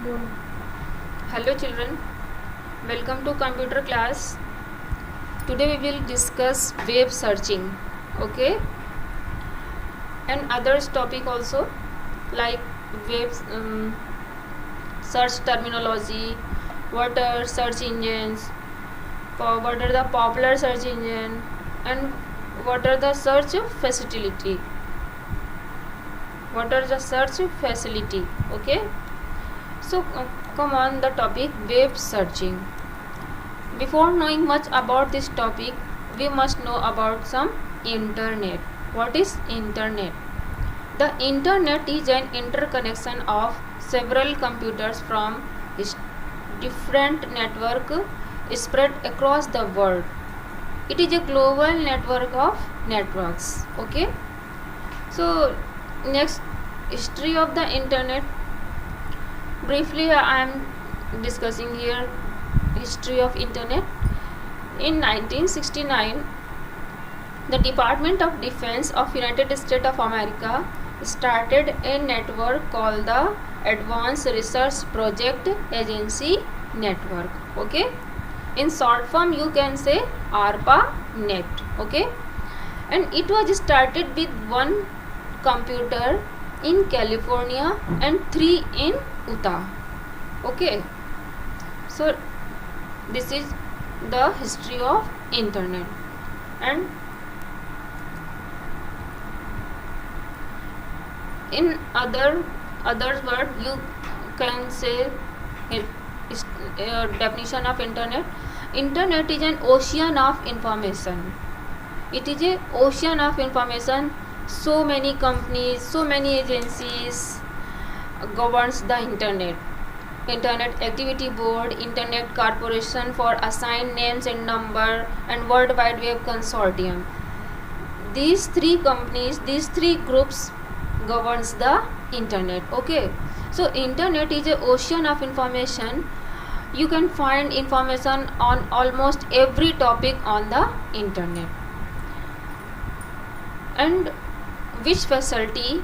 Hello children, welcome to computer class. Today we will discuss web searching, okay, and others topic also like web search terminology, what are search engines, what are the popular search engine, and what are the search facility. What are the search facility? Okay. So come on the topic web searching. Before knowing much about this topic, we must know about some internet. What is internet? The internet is an interconnection of several computers from different network spread across the world. It is a global network of networks. Okay. So next, history of the internet. Briefly I am discussing here history of internet. In 1969, the Department of Defense of United States of America started a network called the Advanced Research Project Agency Network. Okay, in short form you can say ARPANET. Okay, and it was started with one computer in California and 3 in Utah. Okay, so this is the history of internet. And in other word you can say definition of internet. Internet is an ocean of information. It is a ocean of information. So many companies, so many agencies governs the internet. Internet Activity Board, Internet Corporation for Assigned Names and Number, and World Wide Web Consortium. These three companies, these three groups governs the internet. Okay, so internet is an ocean of information. You can find information on almost every topic on the internet. And which facility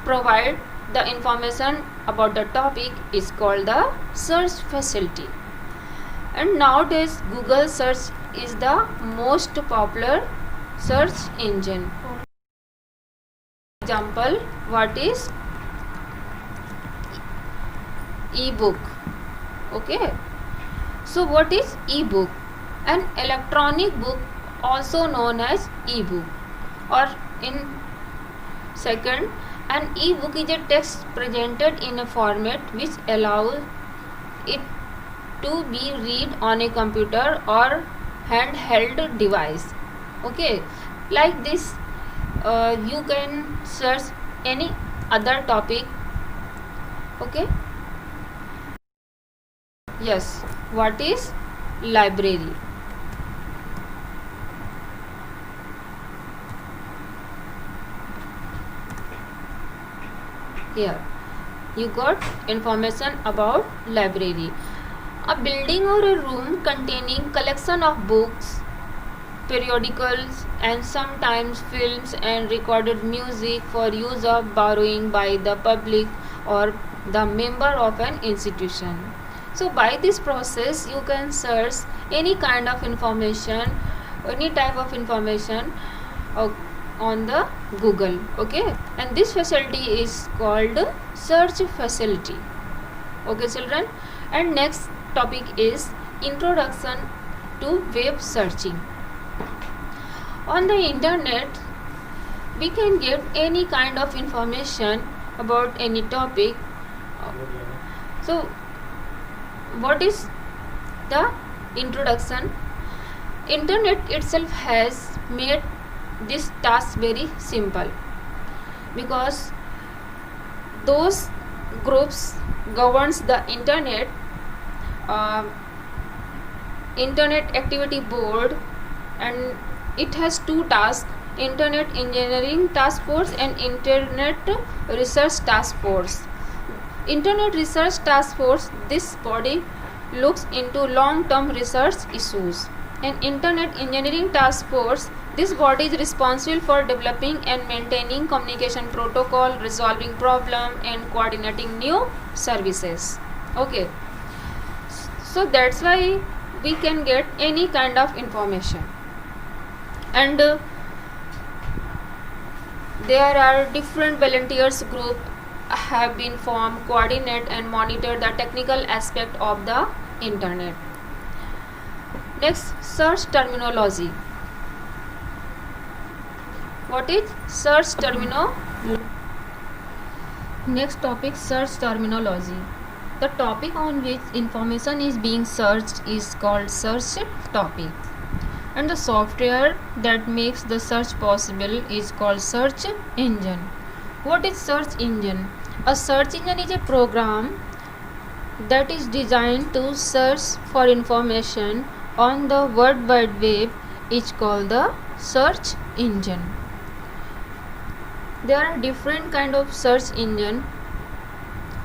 provide the information about the topic is called the search facility. And nowadays Google search is the most popular search engine. Example, what is ebook? Okay, so what is ebook? An electronic book, also known as ebook, or in second, an ebook is a text presented in a format which allows it to be read on a computer or handheld device. Okay, like this you can search any other topic. Okay, yes, what is library? Here you got information about library. A building or a room containing collection of books, periodicals, and sometimes films and recorded music for use of borrowing by the public or the member of an institution. So by this process you can search any kind of information, any type of information on the Google. Okay, and this facility is called search facility. Okay children, and next topic is introduction to web searching. On the internet we can get any kind of information about any topic. So what is the introduction? Internet itself has made this task very simple, because those groups governs the internet. Internet Activity Board, and it has two tasks: Internet Engineering Task Force and Internet Research Task Force. Internet Research Task Force, this body looks into long-term research issues, and Internet Engineering Task Force, this body is responsible for developing and maintaining communication protocol, resolving problem, and coordinating new services. Okay, so that's why we can get any kind of information. And there are different volunteers group have been formed, coordinate and monitor the technical aspect of the internet. Next, search terminology. What is search terminology? Next topic, search terminology. The topic on which information is being searched is called search topic, and the software that makes the search possible is called search engine. What is search engine? A search engine is a program that is designed to search for information on the World Wide Web is called the search engine. There are different kind of search engine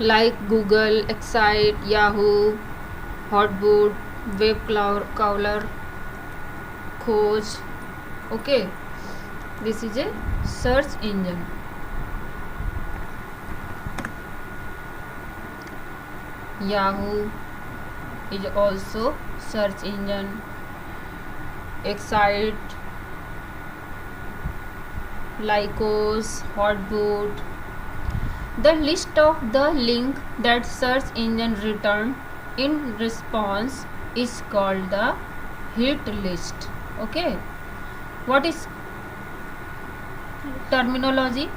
like Google, Excite, Yahoo, Hotboot, Web Crawler, Khoj. Okay, this is a search engine. Yahoo is also search engine. Excite, Lycos, Hotboot. The list of the link that search engine return in response is called the hit list. Okay, what is terminology?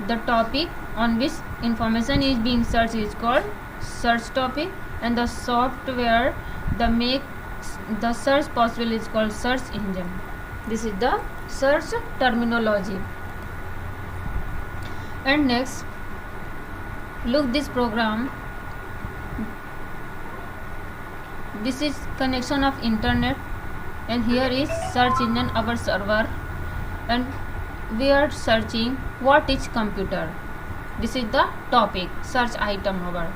The topic on which information is being searched is called search topic, and the software that makes the search possible is called search engine. This is the search terminology. And next, look this program. This is connection of internet, and here is search engine, our server, and we are searching what is computer. This is the topic, search item our.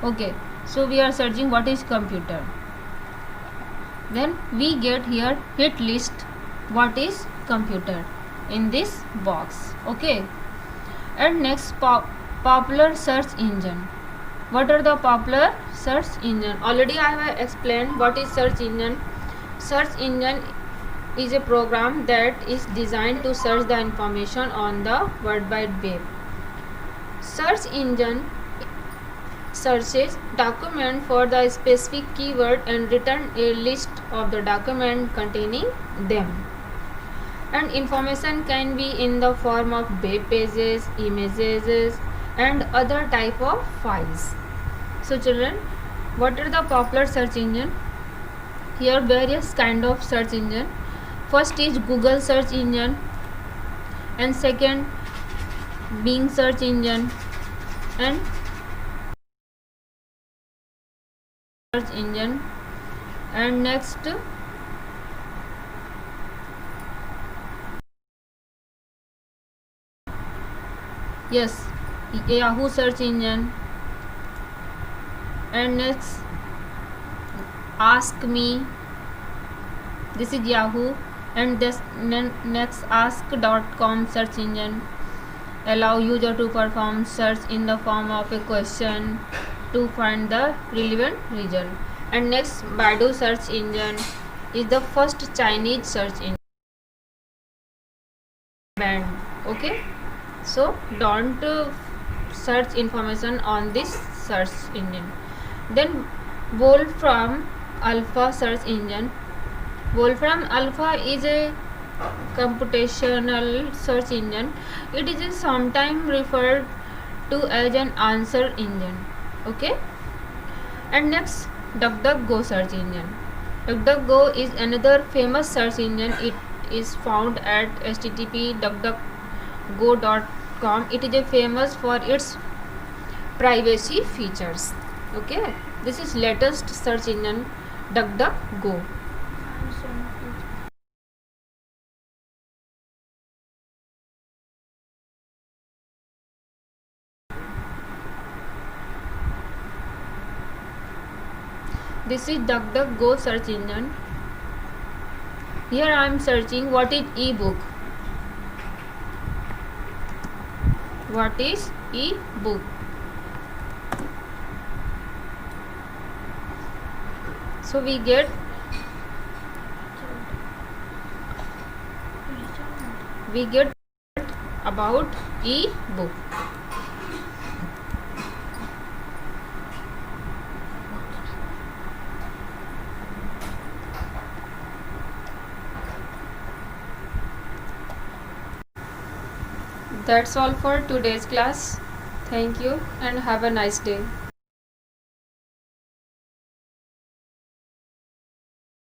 Okay, so we are searching what is computer. Then we get here hit list what is computer in this box. Okay, and next, popular search engine. What are the popular search engine? Already I have explained what is search engine. Search engine is a program that is designed to search the information on the World Wide Web. Search engine searches document for the specific keyword and return a list of the document containing them. And information can be in the form of web pages, images and other type of files. So children, what are the popular search engine? Here various kind of search engine. First is Google search engine, and second Bing search engine, and search engine, and next yes, Yahoo search engine, and next Ask Me. This is Yahoo, and this next ask.com search engine allow user to perform search in the form of a question to find the relevant result. And next, Baidu search engine is the first Chinese search engine banned. Okay, so don't search information on this search engine. Then Wolfram Alpha search engine. Wolfram Alpha is a computational search engine. It is sometimes referred to as an answer engine. Okay, and next, DuckDuckGo search engine. DuckDuckGo is another famous search engine. It is found at http://duckduckgo.com. It is famous for its privacy features. Okay, this is latest search engine, DuckDuckGo. This is DuckDuckGo search engine. Here I am searching what is ebook. What is ebook? So we get about e-book. That's all for today's class. Thank you and have a nice day.